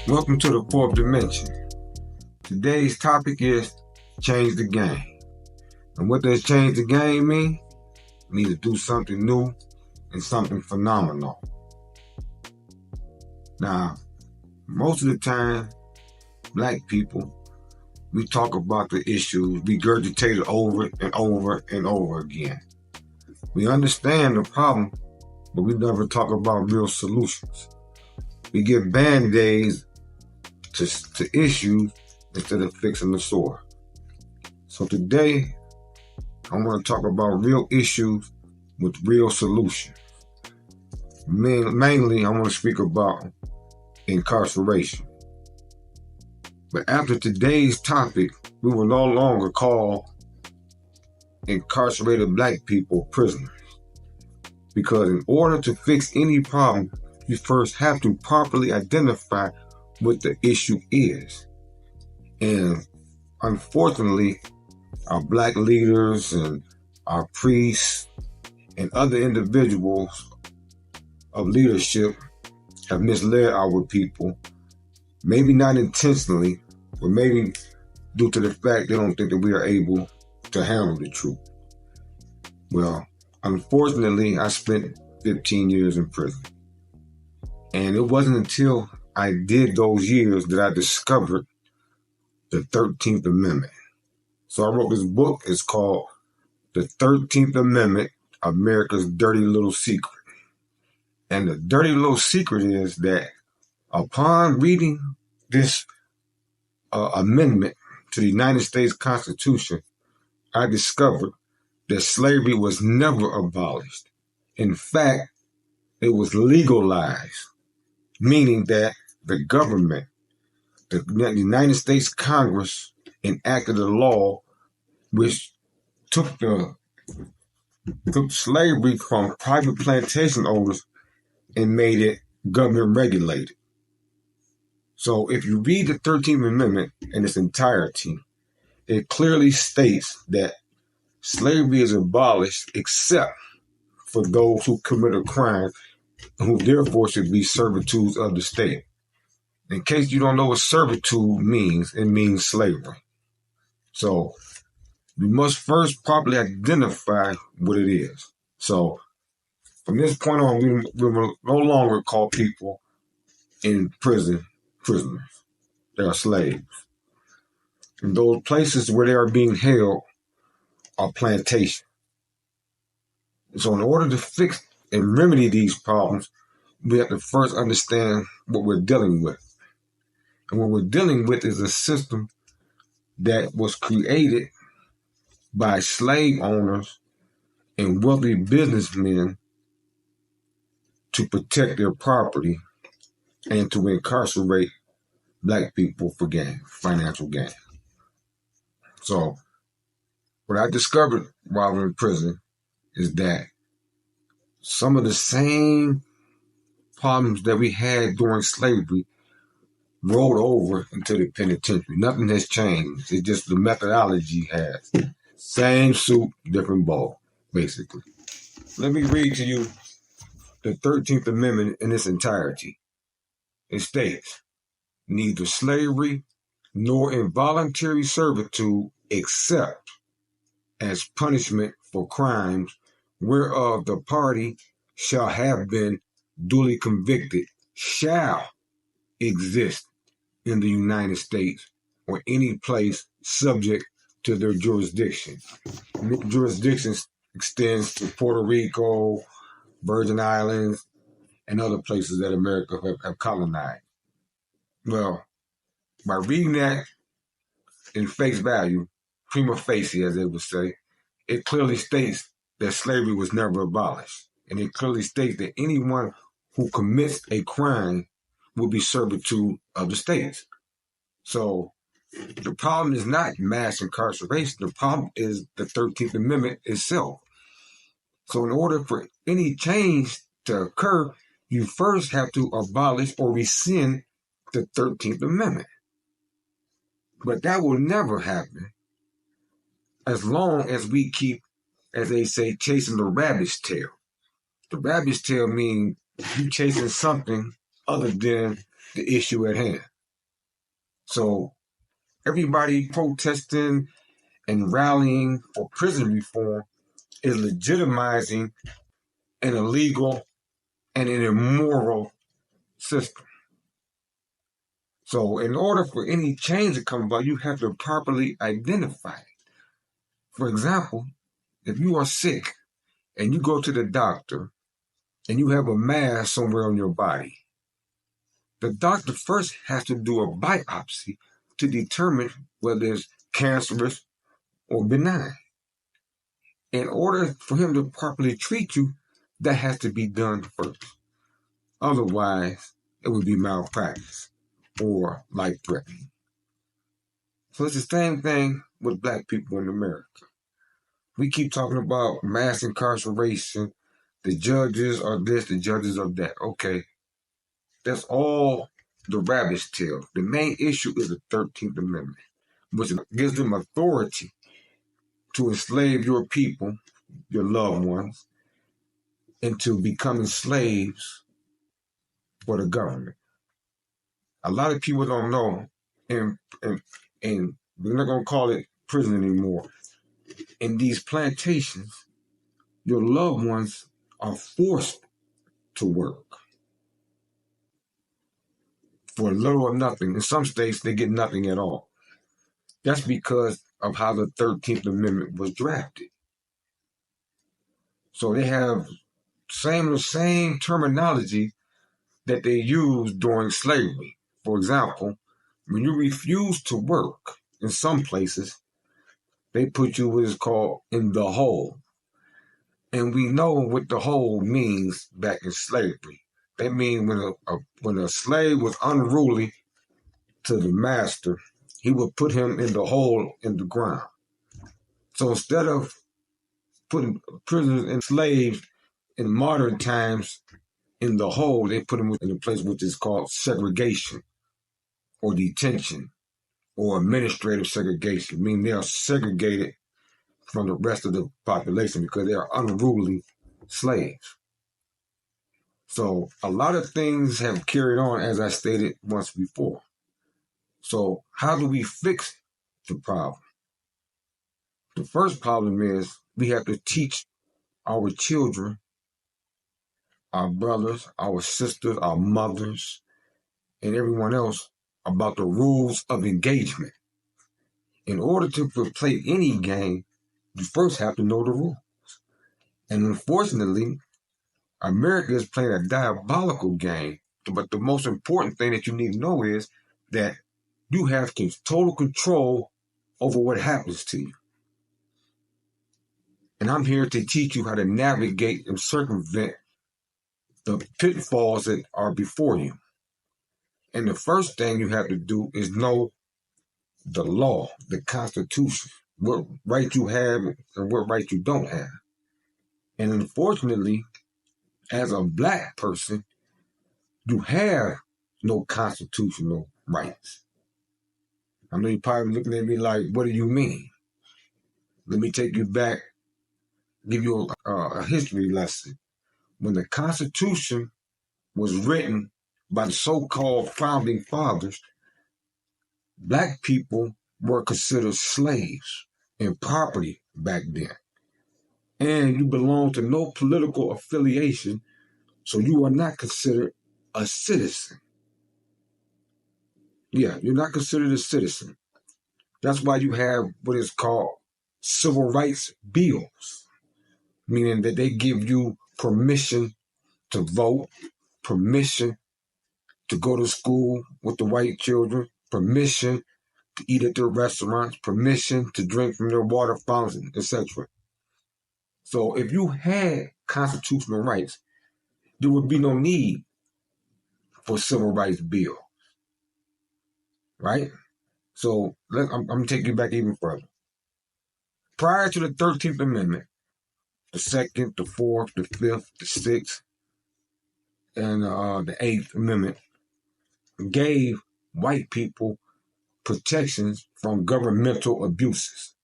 Welcome to the fourth dimension. Today's topic is change the game. And what does change the game mean? It means to do something new and something phenomenal. Now, most of the time, black people, we talk about the issues, we regurgitate it over and over and over again. We understand the problem, but we never talk about real solutions. We give band-aids to issues instead of fixing the sore. So today, I want to talk about real issues with real solutions. Mainly, I want to speak about incarceration. But after today's topic, we will no longer call incarcerated black people prisoners. Because in order to fix any problem, you first have to properly identify what the issue is. And unfortunately, our black leaders and our priests and other individuals of leadership have misled our people, maybe not intentionally, but maybe due to the fact they don't think that we are able to handle the truth. Well, unfortunately, I spent 15 years in prison. And it wasn't until I did those years that I discovered the 13th Amendment. So I wrote this book. It's called The 13th Amendment, America's Dirty Little Secret. And the dirty little secret is that upon reading this amendment to the United States Constitution, I discovered that slavery was never abolished. In fact, it was legalized, meaning that the government, the United States Congress, enacted a law which took slavery from private plantation owners and made it government regulated. So if you read the 13th Amendment in its entirety, it clearly states that slavery is abolished except for those who commit a crime and who therefore should be servitudes of the state. In case you don't know what servitude means, it means slavery. So we must first properly identify what it is. So from this point on, we will no longer call people in prison prisoners. They are slaves. And those places where they are being held are plantations. So in order to fix and remedy these problems, we have to first understand what we're dealing with. And what we're dealing with is a system that was created by slave owners and wealthy businessmen to protect their property and to incarcerate black people for gain, financial gain. So what I discovered while I was in prison is that some of the same problems that we had during slavery rolled over into the penitentiary. Nothing has changed. It's just the methodology has. Same soup, different bowl, basically. Let me read to you the 13th Amendment in its entirety. It states, neither slavery nor involuntary servitude except as punishment for crimes whereof the party shall have been duly convicted shall exist in the United States or any place subject to their jurisdiction. Jurisdiction extends to Puerto Rico, Virgin Islands, and other places that America have colonized. Well, by reading that in face value, prima facie, as they would say, it clearly states that slavery was never abolished. And it clearly states that anyone who commits a crime will be servitude of the states. So the problem is not mass incarceration. The problem is the 13th Amendment itself. So in order for any change to occur, you first have to abolish or rescind the 13th Amendment. But that will never happen as long as we keep, as they say, chasing the rabbit's tail. The rabbit's tail means you chasing something other than the issue at hand. So everybody protesting and rallying for prison reform is legitimizing an illegal and an immoral system. So in order for any change to come about, you have to properly identify it. For example, if you are sick and you go to the doctor and you have a mass somewhere on your body, the doctor first has to do a biopsy to determine whether it's cancerous or benign. In order for him to properly treat you, that has to be done first. Otherwise, it would be malpractice or life-threatening. So it's the same thing with black people in America. We keep talking about mass incarceration. The judges are this, the judges are that. Okay, that's all the rabbit's tail. The main issue is the 13th Amendment, which gives them authority to enslave your people, your loved ones, into becoming slaves for the government. A lot of people don't know, and we're not going to call it prison anymore. In these plantations, your loved ones are forced to work for little or nothing. In some states, they get nothing at all. That's because of how the 13th Amendment was drafted. So they have the same terminology that they used during slavery. For example, when you refuse to work in some places, they put you what is called in the hole. And we know what the hole means back in slavery. That means when a slave was unruly to the master, he would put him in the hole in the ground. So instead of putting prisoners and slaves in modern times in the hole, they put them in a place which is called segregation or detention or administrative segregation, meaning they are segregated from the rest of the population because they are unruly slaves. So a lot of things have carried on, as I stated once before. So how do we fix the problem? The first problem is we have to teach our children, our brothers, our sisters, our mothers, and everyone else about the rules of engagement. In order to play any game, you first have to know the rules. And unfortunately, America is playing a diabolical game. But the most important thing that you need to know is that you have total control over what happens to you. And I'm here to teach you how to navigate and circumvent the pitfalls that are before you. And the first thing you have to do is know the law, the Constitution, what right you have and what right you don't have. And unfortunately, as a black person, you have no constitutional rights. I know you're probably looking at me like, what do you mean? Let me take you back, give you a history lesson. When the Constitution was written by the so-called founding fathers, black people were considered slaves and property back then. And you belong to no political affiliation, so you are not considered a citizen. Yeah, you're not considered a citizen. That's why you have what is called civil rights bills, meaning that they give you permission to vote, permission to go to school with the white children, permission to eat at their restaurants, permission to drink from their water fountains, etc. So if you had constitutional rights, there would be no need for civil rights bill, right? So I'm going to take you back even further. Prior to the 13th Amendment, the 2nd, the 4th, the 5th, the 6th, and the 8th Amendment gave white people protections from governmental abuses.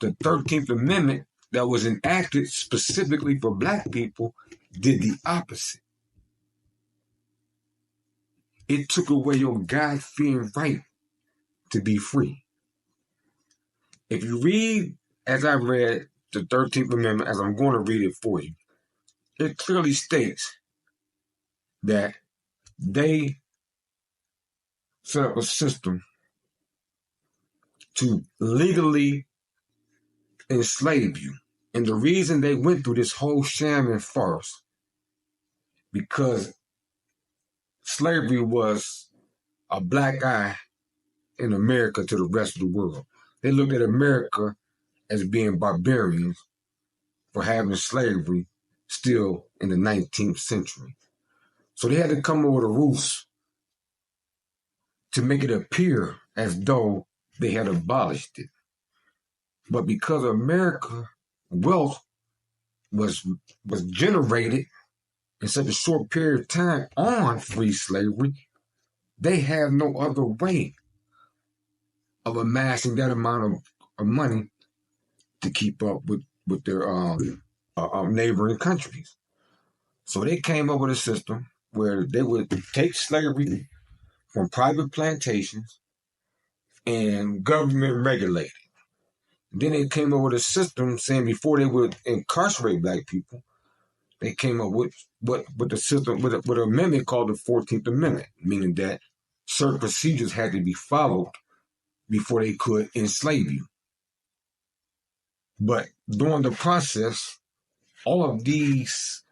The 13th Amendment that was enacted specifically for black people did the opposite. It took away your God-fearing right to be free. If you read, as I read the 13th Amendment, as I'm going to read it for you, it clearly states that they set up a system to legally enslave you. And the reason they went through this whole sham and farce, because slavery was a black eye in America to the rest of the world. They looked at America as being barbarians for having slavery still in the 19th century. So they had to come up with a ruse to make it appear as though they had abolished it. But because America wealth was generated in such a short period of time on free slavery, they have no other way of amassing that amount of money to keep up with their neighboring countries. So they came up with a system where they would take slavery from private plantations and government regulate it. Then they came up with a system saying before they would incarcerate black people, they came up with the system with an amendment called the 14th Amendment, meaning that certain procedures had to be followed before they could enslave you. But during the process, all of these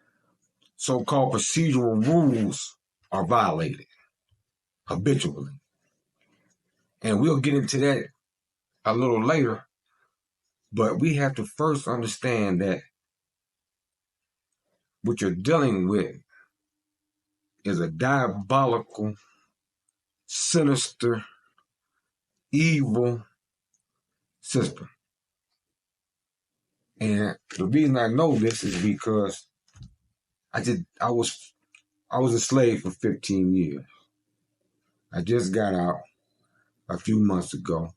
so-called procedural rules are violated habitually. And we'll get into that a little later, but we have to first understand that what you're dealing with is a diabolical, sinister, evil system. And the reason I know this is because I was a slave for 15 years. I just got out a few months ago,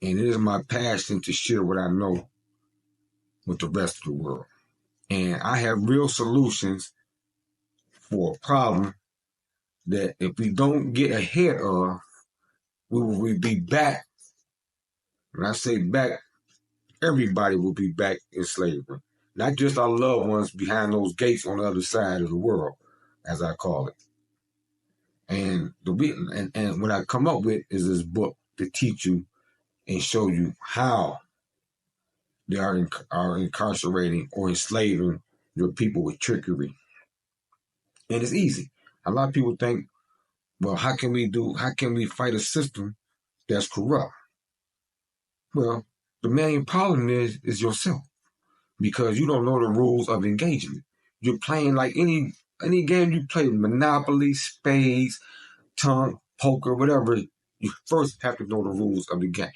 and it is my passion to share what I know with the rest of the world. And I have real solutions for a problem that if we don't get ahead of, we will be back. When I say back, everybody will be back in slavery. Not just our loved ones behind those gates on the other side of the world, as I call it. And what I come up with is this book to teach you and show you how they are incarcerating or enslaving your people with trickery. And it's easy. A lot of people think, well, how can we fight a system that's corrupt? Well, the main problem is yourself, because you don't know the rules of engagement. You're playing like any game you play, Monopoly, spades, tongue, poker, whatever. You first have to know the rules of the game.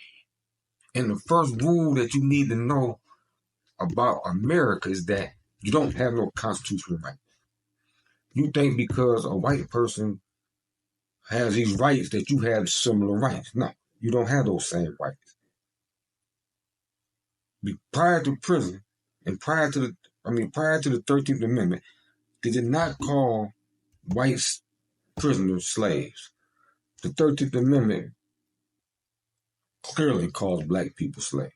And the first rule that you need to know about America is that you don't have no constitutional rights. You think because a white person has these rights that you have similar rights. No, you don't have those same rights. Prior to prison and prior to the 13th Amendment, they did not call white prisoners slaves. The 13th Amendment clearly calls black people slaves.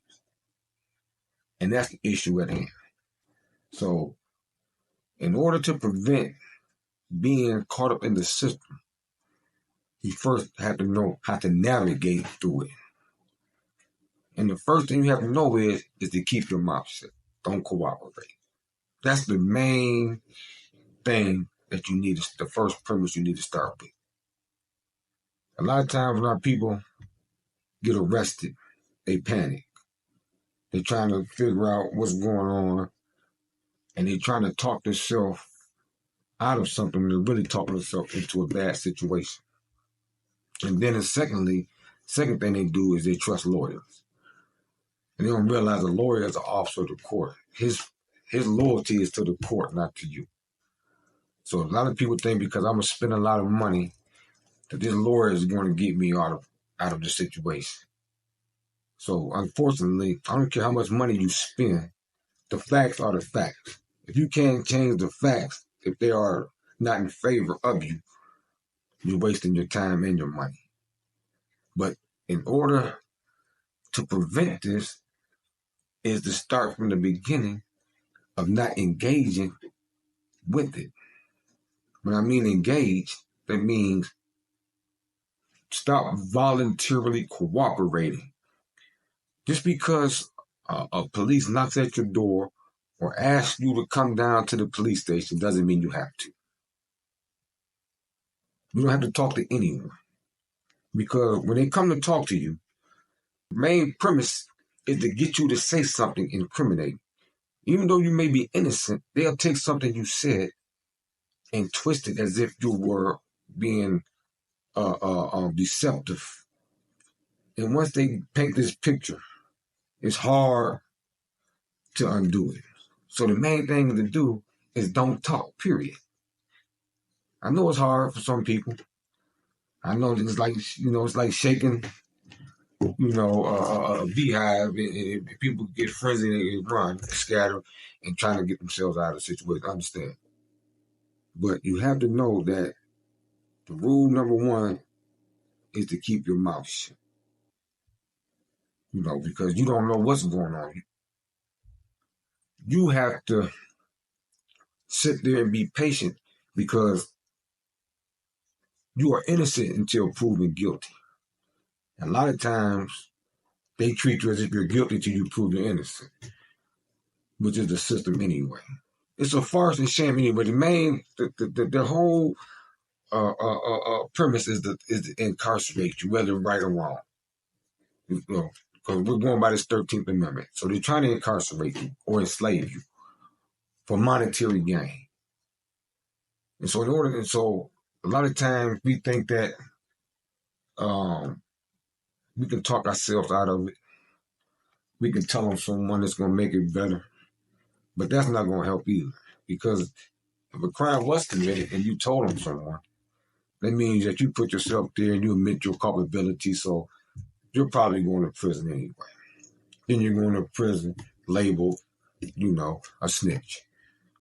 And that's the issue at hand. So, in order to prevent being caught up in the system, you first have to know how to navigate through it. And the first thing you have to know is to keep your mouth shut. Don't cooperate. That's the main thing that you need, the first premise you need to start with. A lot of times when our people get arrested, they panic. They're trying to figure out what's going on, and they're trying to talk themselves out of something. They're really talking themselves into a bad situation. And then second thing they do is they trust lawyers. And they don't realize a lawyer is an officer of the court. His loyalty is to the court, not to you. So a lot of people think because I'm going to spend a lot of money that this lawyer is going to get me out of the situation. So unfortunately, I don't care how much money you spend, the facts are the facts. If you can't change the facts, if they are not in favor of you, you're wasting your time and your money. But In order to prevent this is to start from the beginning of not engaging with it. When I mean engage, that means stop voluntarily cooperating. Just because a police knocks at your door or asks you to come down to the police station doesn't mean you have to. You don't have to talk to anyone. Because when they come to talk to you, the main premise is to get you to say something incriminating. Even though you may be innocent, they'll take something you said and twist it as if you were being deceptive. And once they paint this picture, it's hard to undo it. So the main thing to do is don't talk, period. I know it's hard for some people. I know it's like, it's like shaking, a beehive. And people get frenzied and run, scatter, and trying to get themselves out of the situation. I understand. But you have to know that the rule number one is to keep your mouth shut. Because you don't know what's going on. You have to sit there and be patient because you are innocent until proven guilty. And a lot of times, they treat you as if you're guilty till you prove you're innocent, which is the system anyway. It's a farce and shame anyway. The whole premise is to incarcerate you, whether right or wrong. Because we're going by this 13th Amendment. So they're trying to incarcerate you or enslave you for monetary gain. And so a lot of times we think that we can talk ourselves out of it. We can tell them someone that's going to make it better. But that's not going to help either. Because if a crime was committed and you told on someone, that means that you put yourself there and you admit your culpability. So you're probably going to prison anyway. Then you're going to prison labeled, a snitch.